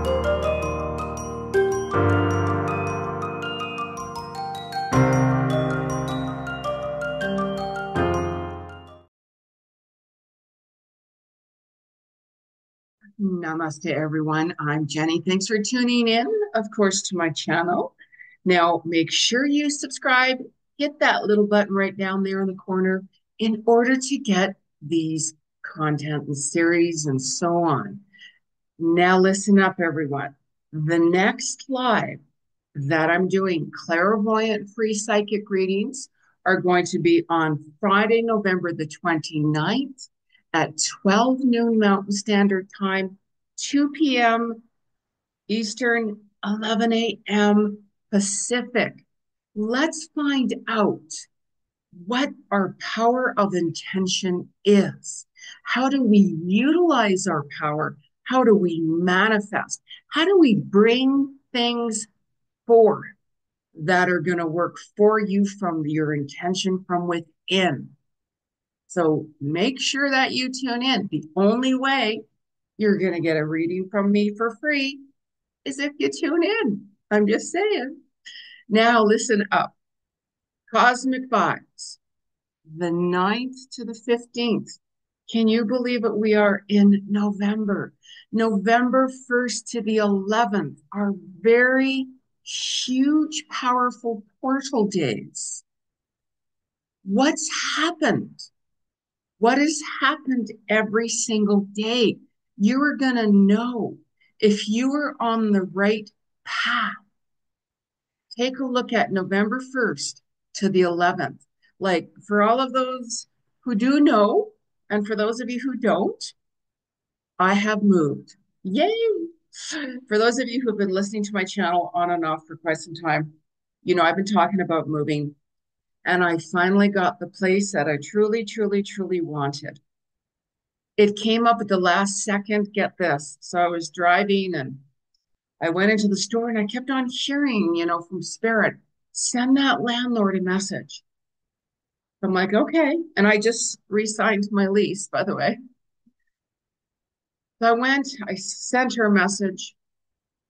Namaste, everyone. I'm Jenny. Thanks for tuning in, of course, to my channel. Now, make sure you subscribe, hit that little button right down there in the corner in order to get these content and series and so on. Now, listen up, everyone. The next live that I'm doing, clairvoyant free psychic readings, are going to be on Friday, November the 29th at 12 noon Mountain Standard Time, 2 p.m. Eastern, 11 a.m. Pacific. Let's find out what our power of intention is. How do we utilize our power? How do we manifest? How do we bring things forth that are going to work for you from your intention from within? So make sure that you tune in. The only way you're going to get a reading from me for free is if you tune in. I'm just saying. Now listen up. Cosmic vibes, the 9th to the 15th. Can you believe it? We are in November. November 1st to the 11th are very huge, powerful portal days. What's happened? What has happened every single day? You are going to know if you are on the right path. Take a look at November 1st to the 11th. Like for all of those who do know, and for those of you who don't, I have moved. Yay! For those of you who have been listening to my channel on and off for quite some time, you know, I've been talking about moving, and I finally got the place that I truly, truly, truly wanted. It came up at the last second, get this. So I was driving and I went into the store and I kept on hearing, you know, from Spirit, send that landlord a message. I'm like, okay. And I just re-signed my lease, by the way. So I went, I sent her a message,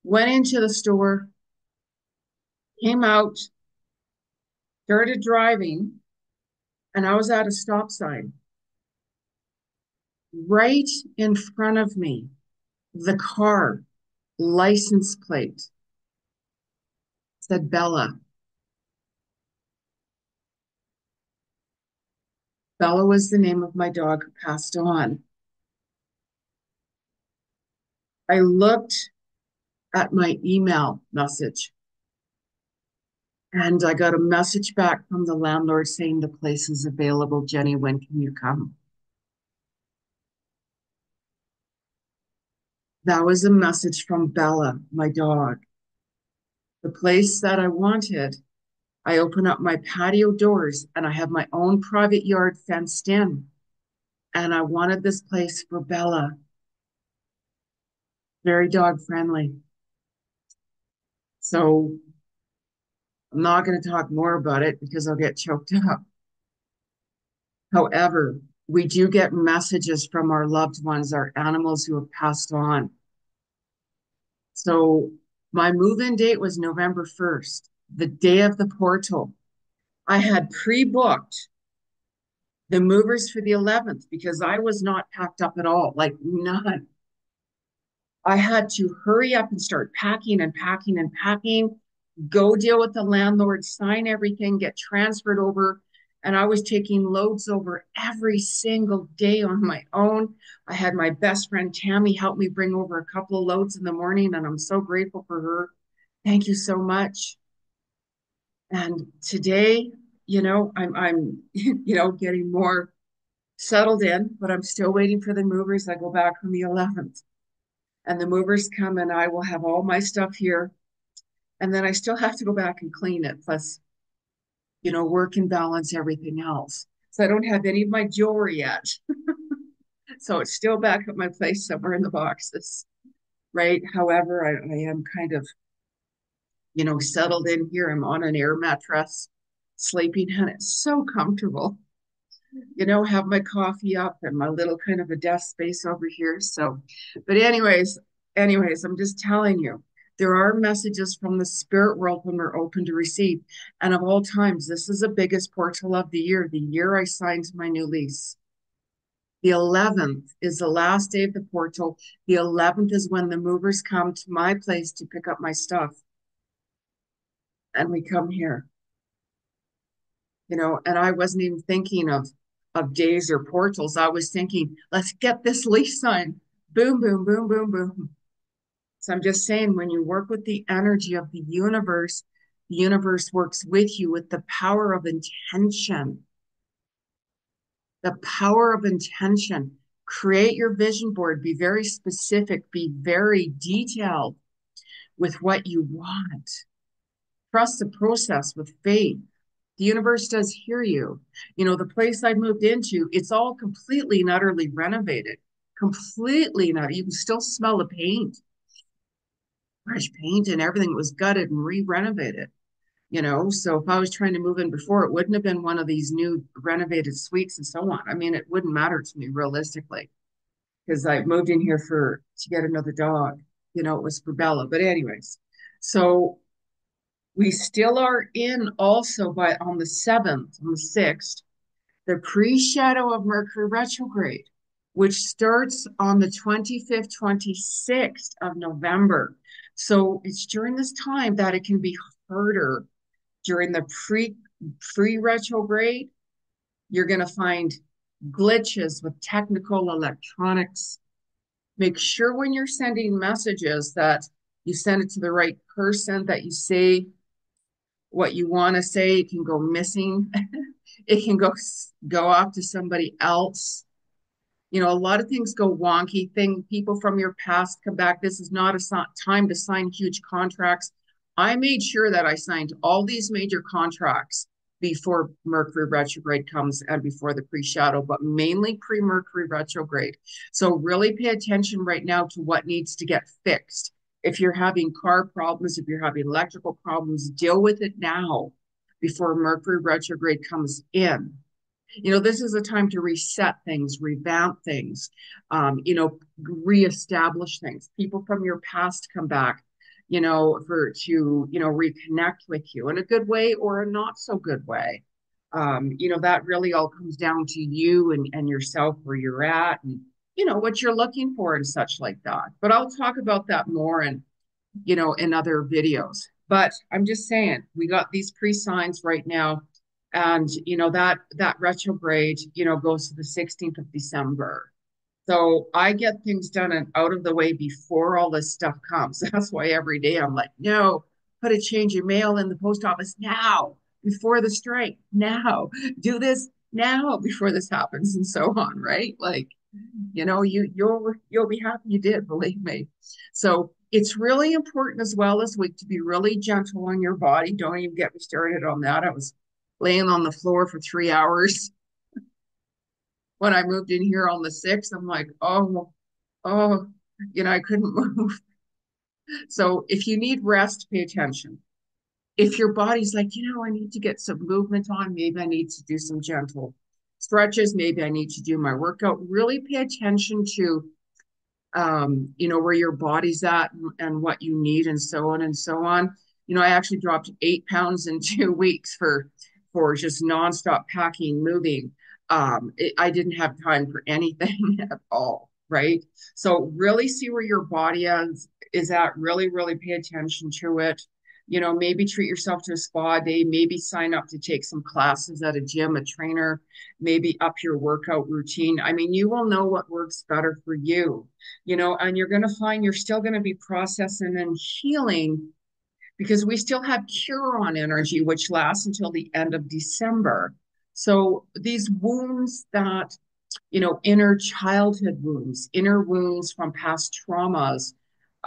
went into the store, came out, started driving, and I was at a stop sign. Right in front of me, the car license plate said Bella. Bella was the name of my dog who passed on. I looked at my email message and I got a message back from the landlord saying the place is available. Jenny, when can you come? That was a message from Bella, my dog. The place that I wanted, I open up my patio doors and I have my own private yard fenced in. And I wanted this place for Bella. Very dog friendly. So I'm not going to talk more about it because I'll get choked up. However, we do get messages from our loved ones, our animals who have passed on. So my move-in date was November 1st, the day of the portal. I had pre-booked the movers for the 11th because I was not packed up at all, like none. I had to hurry up and start packing and packing and packing, go deal with the landlord, sign everything, get transferred over. And I was taking loads over every single day on my own. I had my best friend Tammy help me bring over a couple of loads in the morning, and I'm so grateful for her. Thank you so much. And today, you know, I'm you know, getting more settled in, but I'm still waiting for the movers. I go back on the 11th, and the movers come, and I will have all my stuff here. And then I still have to go back and clean it, plus, you know, work and balance everything else. So I don't have any of my jewelry yet. So it's still back at my place somewhere in the boxes, right? However, I am kind of, you know, settled in here. I'm on an air mattress, sleeping, and it's so comfortable. You know, have my coffee up and my little kind of a desk space over here. So, but anyways, Anyways, I'm just telling you, there are messages from the spirit world when we're open to receive. And of all times, this is the biggest portal of the year I signed my new lease. The 11th is the last day of the portal. The 11th is when the movers come to my place to pick up my stuff. And we come here, and I wasn't even thinking of days or portals. I was thinking, let's get this lease signed. Boom, boom, boom, boom, boom. So I'm just saying, when you work with the energy of the universe works with you with the power of intention. The power of intention. Create your vision board. Be very specific. Be very detailed with what you want. Trust the process with faith. The universe does hear you. The place I moved into, it's all completely and utterly renovated. Completely not. You can still smell the paint, fresh paint and everything. It was gutted and re-renovated. So if I was trying to move in before, it wouldn't have been one of these new renovated suites and so on. I mean, it wouldn't matter to me realistically because I moved in here to get another dog. It was for Bella. But anyways, so we still are in also by on the 7th, on the 6th, the pre-shadow of Mercury retrograde, which starts on the 25th, 26th of November. So it's during this time that it can be harder during the pre retrograde. You're going to find glitches with technical electronics. Make sure when you're sending messages that you send it to the right person, that you say what you want to say. It can go missing. It can go off to somebody else. A lot of things go wonky. People from your past come back. This is not a time to sign huge contracts. I made sure that I signed all these major contracts before Mercury retrograde comes and before the pre-shadow, but mainly pre-Mercury retrograde. So really pay attention right now to what needs to get fixed. If you're having car problems, if you're having electrical problems, deal with it now before Mercury retrograde comes in. This is a time to reset things, revamp things, reestablish things. People from your past come back, to reconnect with you in a good way or a not so good way. That really all comes down to you and yourself, where you're at, and, what you're looking for and such like that. But I'll talk about that more in other videos. But I'm just saying, we got these pre-signs right now, and that retrograde, goes to the 16th of December. So I get things done and out of the way before all this stuff comes. That's why every day I'm like, no, put a change of mail in the post office now, before the strike, now, do this now before this happens, and so on, right? Like, you'll be happy you did, believe me. So it's really important as well this week to be really gentle on your body. Don't even get me started on that. I was laying on the floor for 3 hours when I moved in here on the 6th. I'm like, oh, I couldn't move. So if you need rest, pay attention. If your body's like, I need to get some movement on, maybe I need to do some gentle stretches, maybe I need to do my workout, really pay attention to where your body's at and what you need and so on and so on. I actually dropped 8 pounds in 2 weeks for just nonstop packing, moving. I didn't have time for anything at all, right? So really see where your body is at. Really, really pay attention to it. Maybe treat yourself to a spa day, maybe sign up to take some classes at a gym, a trainer, maybe up your workout routine. I mean, you will know what works better for you, and you're going to find you're still going to be processing and healing because we still have Chiron energy, which lasts until the end of December. So these wounds that, inner childhood wounds, inner wounds from past traumas,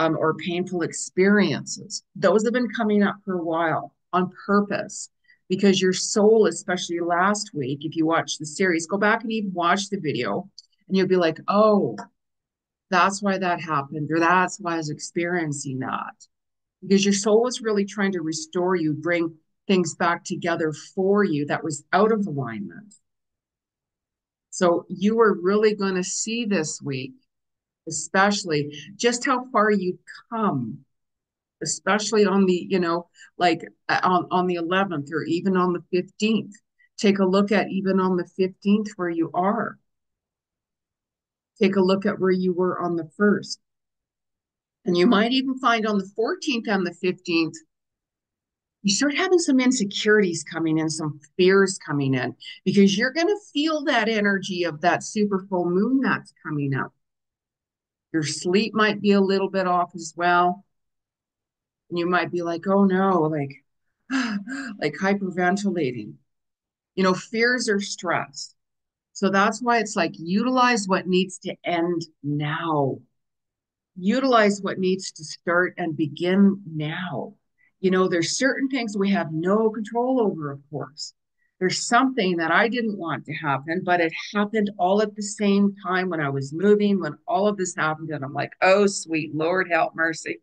or painful experiences, those have been coming up for a while on purpose because your soul, especially last week, if you watch the series, go back and even watch the video and you'll be like, oh, that's why that happened, or that's why I was experiencing that. Because your soul was really trying to restore you, bring things back together for you that was out of alignment. So you are really going to see this week especially just how far you've come, especially on the, like on the 11th or even on the 15th. Take a look at even on the 15th where you are. Take a look at where you were on the 1st. And you might even find on the 14th and the 15th, you start having some insecurities coming in, some fears coming in, because you're going to feel that energy of that super full moon that's coming up. Your sleep might be a little bit off as well. And you might be like, oh no, like hyperventilating. Fears are stress. So that's why it's like utilize what needs to end now. Utilize what needs to start and begin now. There's certain things we have no control over, of course. There's something that I didn't want to happen, but it happened all at the same time when I was moving, when all of this happened. And I'm like, oh, sweet Lord, help mercy.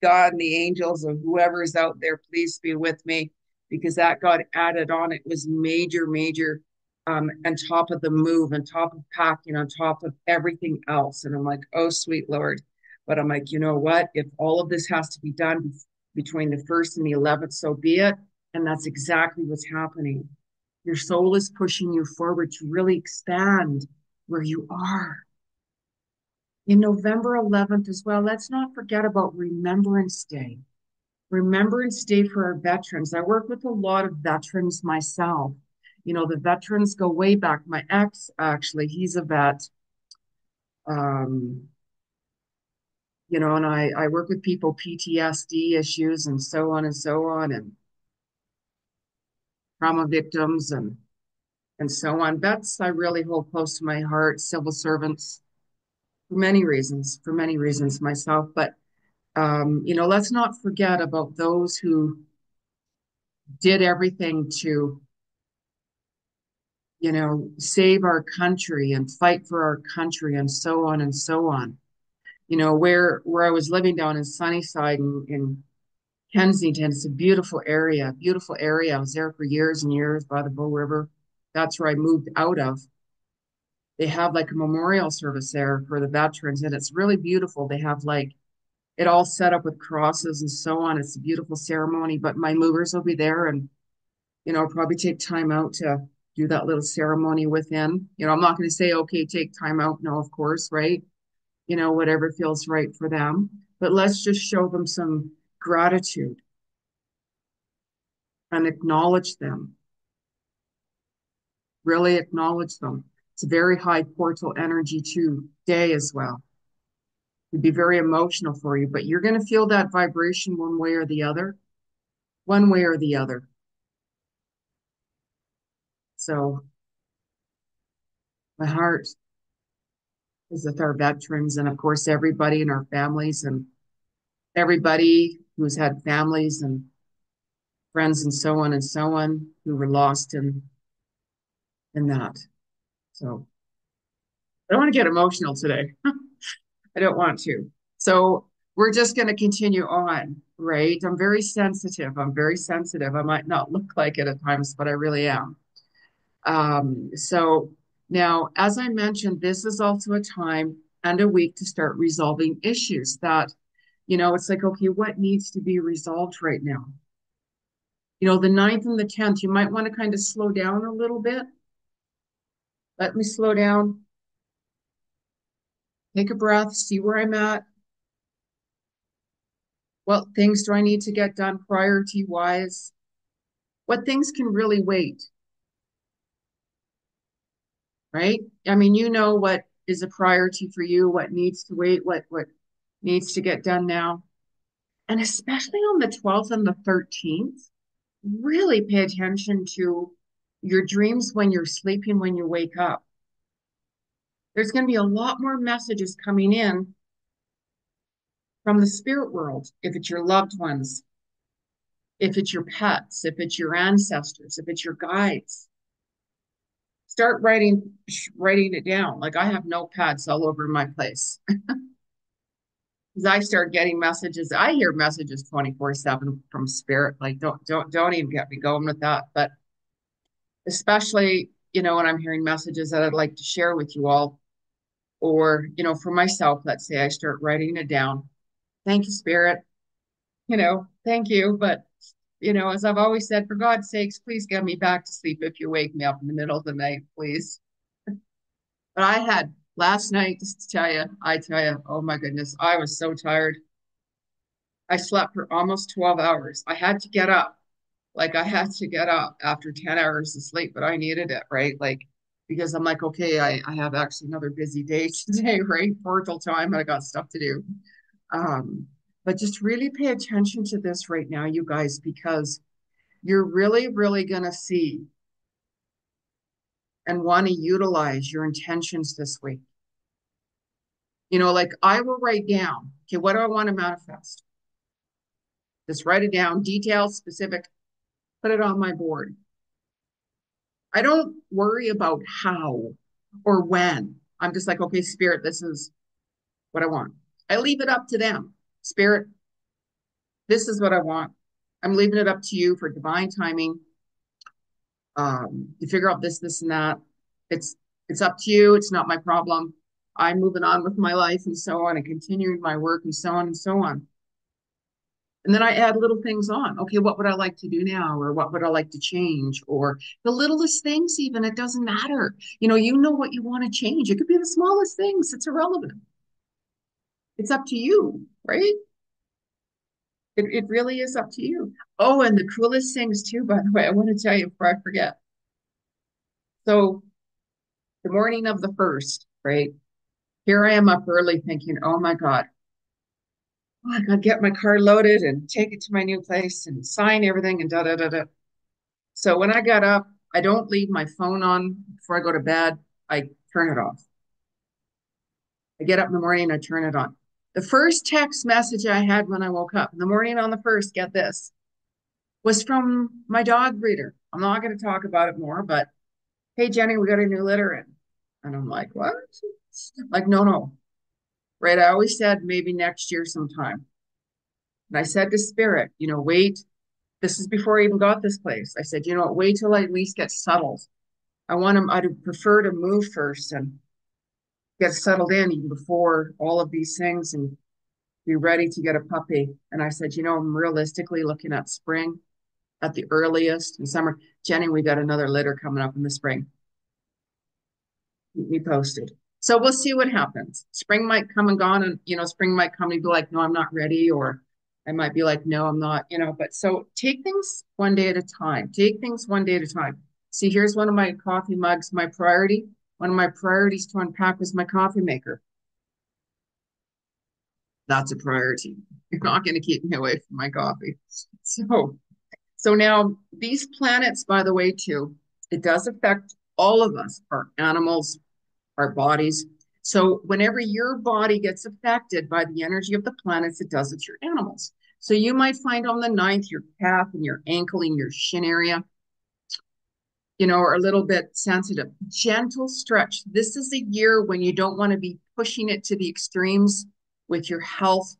God and the angels of whoever's out there, please be with me, because that got added on. It was major, major, on top of the move, on top of packing, on top of everything else. And I'm like, oh, sweet Lord. But I'm like, you know what? If all of this has to be done between the 1st and the 11th, so be it. And that's exactly what's happening. Your soul is pushing you forward to really expand where you are in November 11th as well. Let's not forget about Remembrance Day. Remembrance Day for our veterans. I work with a lot of veterans myself. The veterans go way back. My ex, actually, he's a vet. Um, and I work with people, PTSD issues and so on, and trauma victims and so on. Vets I really hold close to my heart, civil servants, for many reasons myself. But let's not forget about those who did everything to, save our country and fight for our country and so on and so on. Where I was living down in Sunnyside in Kensington, it's a beautiful area, beautiful area. I was there for years and years by the Bow River. That's where I moved out of. They have like a memorial service there for the veterans, and it's really beautiful. They have like it all set up with crosses and so on. It's a beautiful ceremony, but my movers will be there and probably take time out to do that little ceremony within. I'm not going to say, okay, take time out. No, of course, right? Whatever feels right for them. But let's just show them some gratitude and acknowledge them, really acknowledge them. It's a very high portal energy too, day as well. It'd be very emotional for you, but you're going to feel that vibration one way or the other, one way or the other. So my heart is with our veterans and, of course, everybody in our families and everybody who's had families and friends and so on who were lost in that. So I don't want to get emotional today. I don't want to. So we're just going to continue on, right? I'm very sensitive. I'm very sensitive. I might not look like it at times, but I really am. So now, as I mentioned, this is also a time and a week to start resolving issues that, it's like, okay, what needs to be resolved right now? The 9th and the 10th, you might want to kind of slow down a little bit. Let me slow down, take a breath, see where I'm at. What things do I need to get done priority wise? What things can really wait, right? I mean, what is a priority for you, what needs to wait, what needs to get done now. And especially on the 12th and the 13th, really pay attention to your dreams when you're sleeping, when you wake up. There's going to be a lot more messages coming in from the spirit world, if it's your loved ones, if it's your pets, if it's your ancestors, if it's your guides. Start writing it down. Like I have notepads all over my place. Because I start getting messages. I hear messages 24/7 from spirit. Like don't even get me going with that. But especially, when I'm hearing messages that I'd like to share with you all. Or, for myself, let's say I start writing it down. Thank you, Spirit. Thank you. But, as I've always said, for God's sakes, please get me back to sleep if you wake me up in the middle of the night, please. But I had last night, just to tell you, oh my goodness, I was so tired. I slept for almost 12 hours. I had to get up. Like I had to get up after 10 hours of sleep, but I needed it, right? Like, because I'm like, okay, I have actually another busy day today, right? Portal time, I got stuff to do. Um, but just really pay attention to this right now, you guys, because you're really, really going to see and want to utilize your intentions this week. Like I will write down, okay, what do I want to manifest? Just write it down, detailed, specific, put it on my board. I don't worry about how or when. I'm just like, okay, Spirit, this is what I want. I leave it up to them. Spirit, this is what I want. I'm leaving it up to you for divine timing, to figure out this, and that. It's it's up to you. It's not my problem. I'm moving on with my life and so on and continuing my work and so on and so on. And then I add little things on. Okay, what would I like to do now? Or what would I like to change? Or the littlest things, even, it doesn't matter. You know what you want to change. It could be the smallest things. It's irrelevant. It's up to you, right? It really is up to you. Oh, and the coolest things too, by the way, I want to tell you before I forget. So the morning of the first, right? Here I am up early thinking, oh my God, I gotta get my car loaded and take it to my new place and sign everything and da da da da. So when I got up, I don't leave my phone on before I go to bed. I turn it off. I get up in the morning, I turn it on. The first text message I had when I woke up in the morning on the first, get this, was from my dog breeder. I'm not going to talk about it more, but hey, Jenny, we got a new litter in. And I'm like, what? Like, no, no. Right. I always said maybe next year sometime. And I said to Spirit, wait. This is before I even got this place. I said, wait till I at least get settled. I'd prefer to move first and get settled in even before all of these things and be ready to get a puppy. And I said, I'm realistically looking at spring at the earliest in summer. Jenny, we got another litter coming up in the spring. Keep me posted. So we'll see what happens. Spring might come and gone, and spring might come and be like, no, I'm not ready, or I might be like, no, I'm not, but so take things one day at a time. Take things one day at a time. See, here's one of my coffee mugs, my priority. One of my priorities to unpack was my coffee maker. That's a priority. You're not going to keep me away from my coffee. So now these planets, by the way, too, it does affect all of us, our animals, our bodies. So whenever your body gets affected by the energy of the planets, it does it to your animals. So you might find on the ninth, your calf and your ankle and your shin area, are a little bit sensitive. Gentle stretch. This is a year when you don't want to be pushing it to the extremes with your health,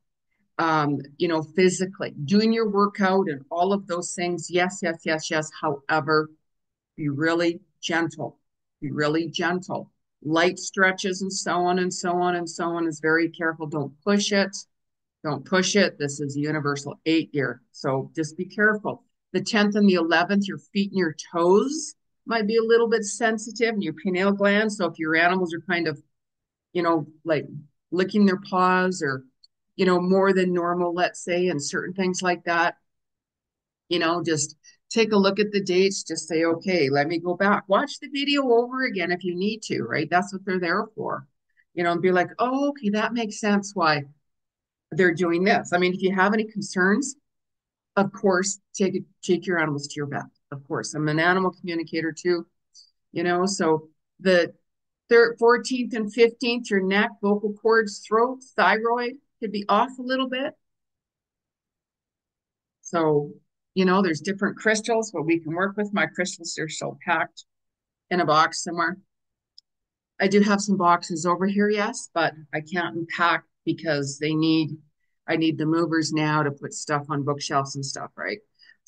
physically, doing your workout and all of those things. Yes, yes, yes, yes. However, be really gentle. Be really gentle. Light stretches and so on and so on and so on is very careful. Don't push it. Don't push it. This is a universal 8 year. So just be careful. The 10th and the 11th, your feet and your toes might be a little bit sensitive and your pineal gland. So if your animals are kind of, like licking their paws or, more than normal, let's say, and certain things like that, just take a look at the dates, just say, okay, let me go back. Watch the video over again if you need to, right? That's what they're there for. And be like, oh, okay, that makes sense why they're doing this. I mean, if you have any concerns, of course, take your animals to your vet. Of course. I'm an animal communicator too, so the 14th and 15th, your neck, vocal cords, throat, thyroid could be off a little bit. So, there's different crystals, but we can work with. My crystals are still packed in a box somewhere. I do have some boxes over here, yes, but I can't unpack because I need the movers now to put stuff on bookshelves and stuff, right?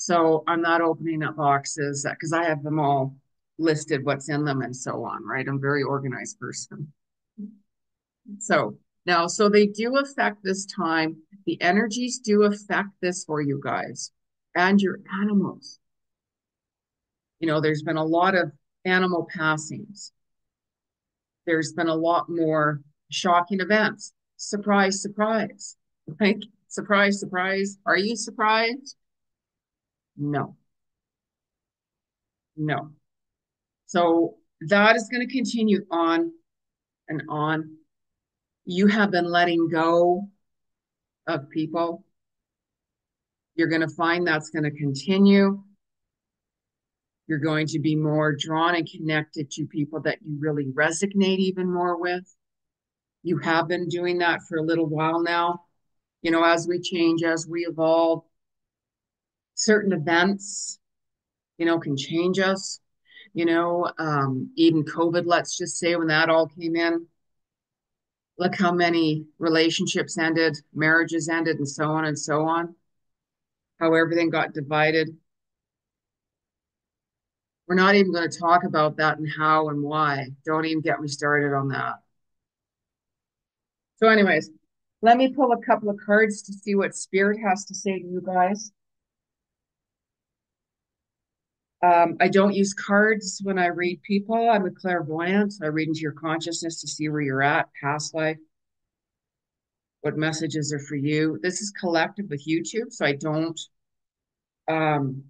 So I'm not opening up boxes because I have them all listed, what's in them and so on, right? I'm a very organized person. So now, so they do affect this time. The energies do affect this for you guys and your animals. There's been a lot of animal passings. There's been a lot more shocking events. Surprise, surprise. Like, surprise, surprise. Are you surprised? No, no. So that is going to continue on and on. You have been letting go of people. You're going to find that's going to continue. You're going to be more drawn and connected to people that you really resonate even more with. You have been doing that for a little while now. As we change, as we evolve, certain events, can change us. Even COVID, let's just say when that all came in, look how many relationships ended, marriages ended, and so on and so on, how everything got divided. We're not even going to talk about that and how and why. Don't even get me started on that. So, anyways, let me pull a couple of cards to see what Spirit has to say to you guys. I don't use cards when I read people. I'm a clairvoyant. I read into your consciousness to see where you're at, past life, what messages are for you. This is collective with YouTube, so I don't, um,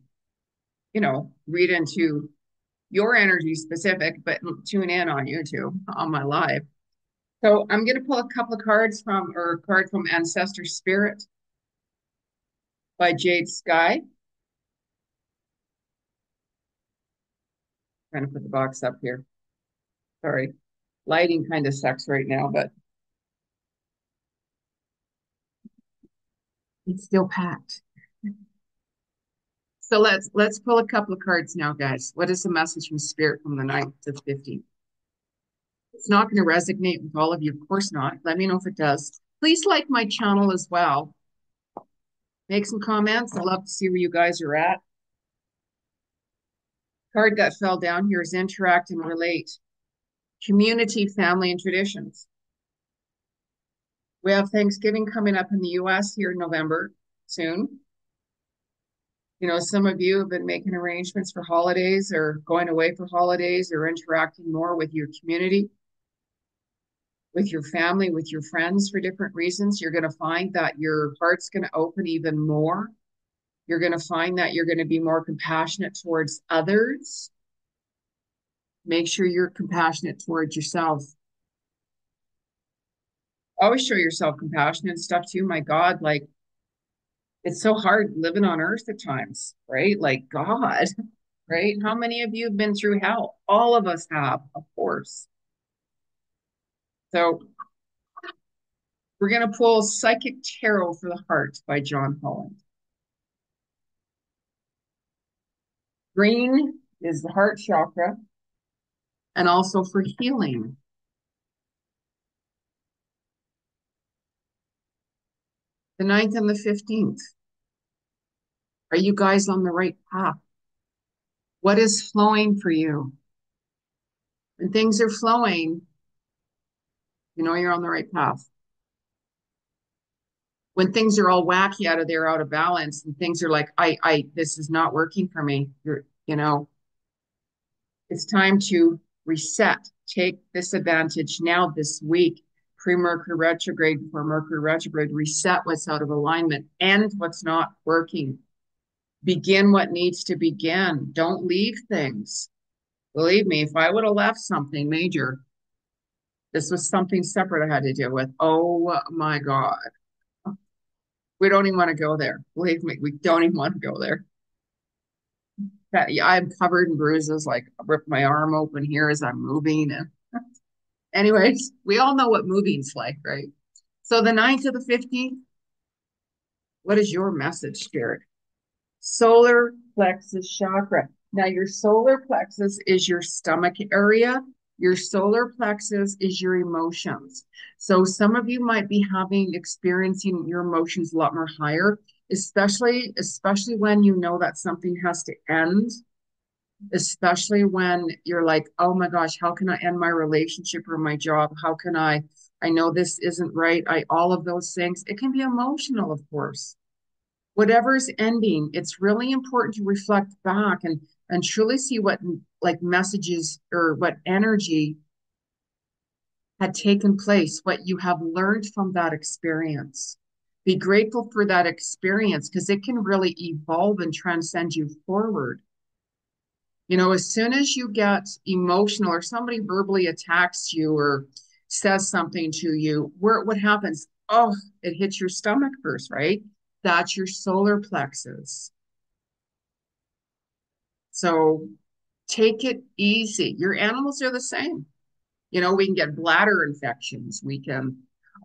read into your energy specific, but tune in on YouTube on my live. So I'm going to pull a couple of cards or a card from Ancestor Spirit by Jade Sky. Trying to put the box up here. Sorry, lighting kind of sucks right now, but it's still packed. So let's pull a couple of cards now, guys. What is the message from Spirit from the 9th to the 15th? It's not going to resonate with all of you, of course not. Let me know if it does. Please like my channel as well. Make some comments. I'd love to see where you guys are at. Card that fell down here is interact and relate. Community, family, and traditions. We have Thanksgiving coming up in the US here in November soon. Some of you have been making arrangements for holidays or going away for holidays or interacting more with your community, with your family, with your friends for different reasons. You're going to find that your heart's going to open even more. You're going to find that you're going to be more compassionate towards others. Make sure you're compassionate towards yourself. Always show yourself compassion and stuff too. My God, like it's so hard living on earth at times, right? Like God, right? How many of you have been through hell? All of us have, of course. So we're going to pull Psychic Tarot for the Heart by John Holland. Green is the heart chakra and also for healing. The 9th and the 15th. Are you guys on the right path? What is flowing for you? When things are flowing, you're on the right path. When things are all wacky out of there, out of balance, and things are like, this is not working for me. It's time to reset. Take this advantage now this week, pre-Mercury retrograde, before Mercury retrograde, reset what's out of alignment, end what's not working. Begin what needs to begin. Don't leave things. Believe me, if I would have left something major, this was something separate I had to deal with. Oh my God. We don't even want to go there. Believe me, we don't even want to go there. I'm covered in bruises, like I ripped my arm open here as I'm moving. And anyways, we all know what moving's like, right? So the 9th to the 15th, what is your message, Spirit? Solar plexus chakra. Now, your solar plexus is your stomach area. Your solar plexus is your emotions. So some of you might be experiencing your emotions a lot more higher, especially when you know that something has to end, especially when you're like, oh my gosh, how can I end my relationship or my job? How can I I know this isn't right. All of those things. It can be emotional, of course. Whatever's ending, it's really important to reflect back and truly see what like messages or what energy had taken place, what you have learned from that experience. Be grateful for that experience because it can really evolve and transcend you forward. You know, as soon as you get emotional or somebody verbally attacks you or says something to you, what happens? Oh, it hits your stomach first, right? That's your solar plexus. So take it easy. Your animals are the same. You know, we can get bladder infections.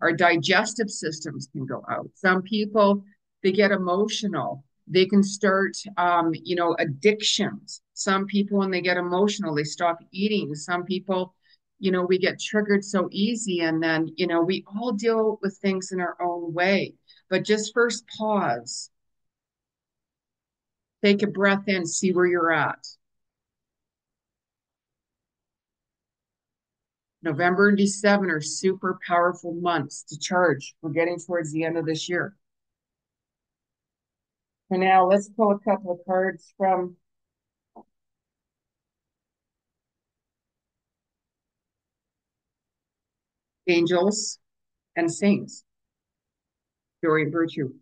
Our digestive systems can go out. Some people, they get emotional. They can start, addictions. Some people, when they get emotional, they stop eating. Some people, we get triggered so easy. And then, we all deal with things in our own way. But just first pause, take a breath in, see where you're at. November and December are super powerful months to charge. We're getting towards the end of this year. For now, let's pull a couple of cards from angels and saints during virtue.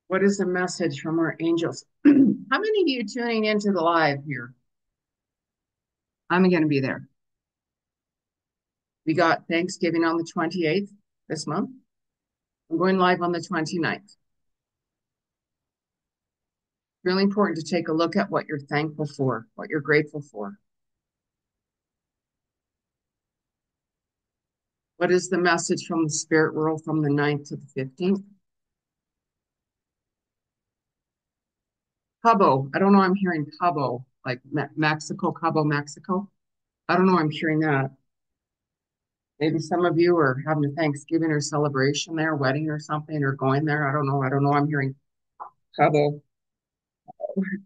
What is the message from our angels? How many of you tuning into the live here? I'm going to be there. We got Thanksgiving on the 28th this month. I'm going live on the 29th. Really important to take a look at what you're thankful for, what you're grateful for. What is the message from the spirit world from the 9th to the 15th? Cabo. I don't know. I'm hearing Cabo, like Mexico, Cabo, Mexico. I don't know. I'm hearing that. Maybe some of you are having a Thanksgiving or celebration there, wedding or something, or going there. I don't know. I don't know. I'm hearing Cabo.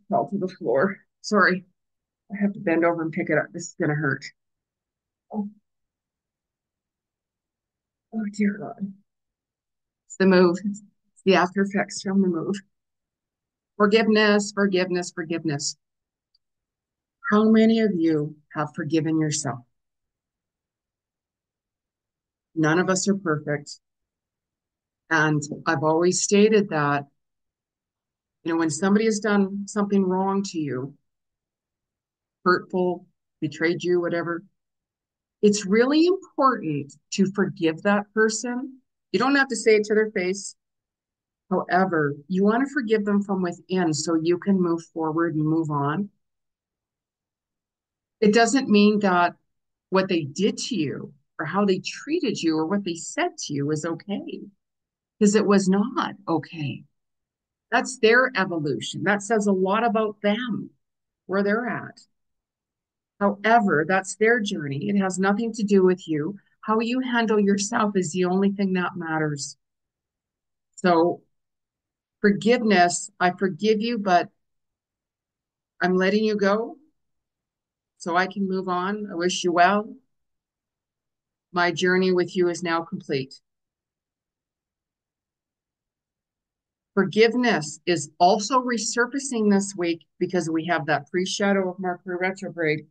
Fell to the floor. Sorry. I have to bend over and pick it up. This is going to hurt. Oh, oh, dear God. It's the move. It's the after effects from the move. Forgiveness, forgiveness, forgiveness. How many of you have forgiven yourself? None of us are perfect. And I've always stated that, when somebody has done something wrong to you, hurtful, betrayed you, whatever, it's really important to forgive that person. You don't have to say it to their face. However, you want to forgive them from within so you can move forward and move on. It doesn't mean that what they did to you or how they treated you or what they said to you is okay, because it was not okay. That's their evolution. That says a lot about them, where they're at. However, that's their journey. It has nothing to do with you. How you handle yourself is the only thing that matters. So, forgiveness, I forgive you, but I'm letting you go so I can move on. I wish you well. My journey with you is now complete. Forgiveness is also resurfacing this week because we have that pre-shadow of Mercury retrograde.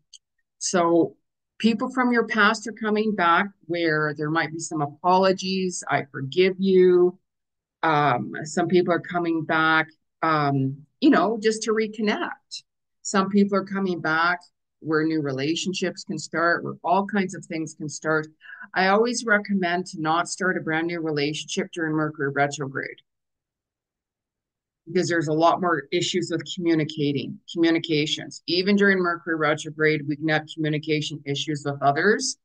So people from your past are coming back where there might be some apologies. I forgive you. Some people are coming back, just to reconnect. Some people are coming back where new relationships can start, where all kinds of things can start. I always recommend to not start a brand new relationship during Mercury retrograde because there's a lot more issues with communications. Even during Mercury retrograde, we can have communication issues with others,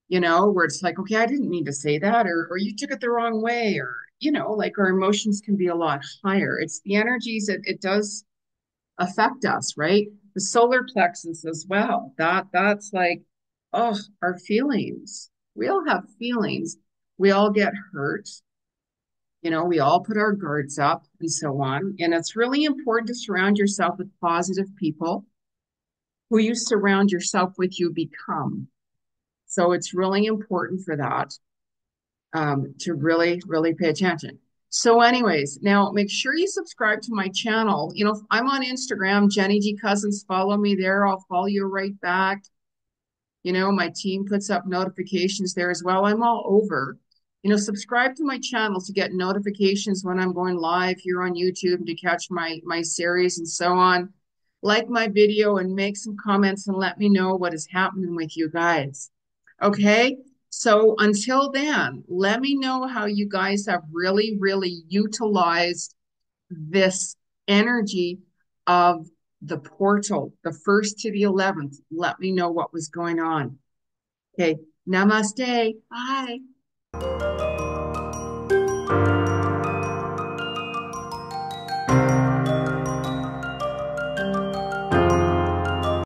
where it's like, okay, I didn't mean to say that, or you took it the wrong way, or, like our emotions can be a lot higher. It's the energies that it does affect us, right? The solar plexus as well. That's like, oh, our feelings. We all have feelings. We all get hurt. We all put our guards up and so on. And it's really important to surround yourself with positive people. Who you surround yourself with, you become. So it's really important for that, to really, really pay attention. So, anyways, now make sure you subscribe to my channel. I'm on Instagram, Jeni G Cousins. Follow me there. I'll follow you right back. My team puts up notifications there as well. I'm all over. Subscribe to my channel to get notifications when I'm going live here on YouTube, to catch my series and so on. Like my video and make some comments and let me know what is happening with you guys. Okay? So until then, let me know how you guys have really, really utilized this energy of the portal, the 1st to the 11th. Let me know what was going on. Okay. Namaste. Bye.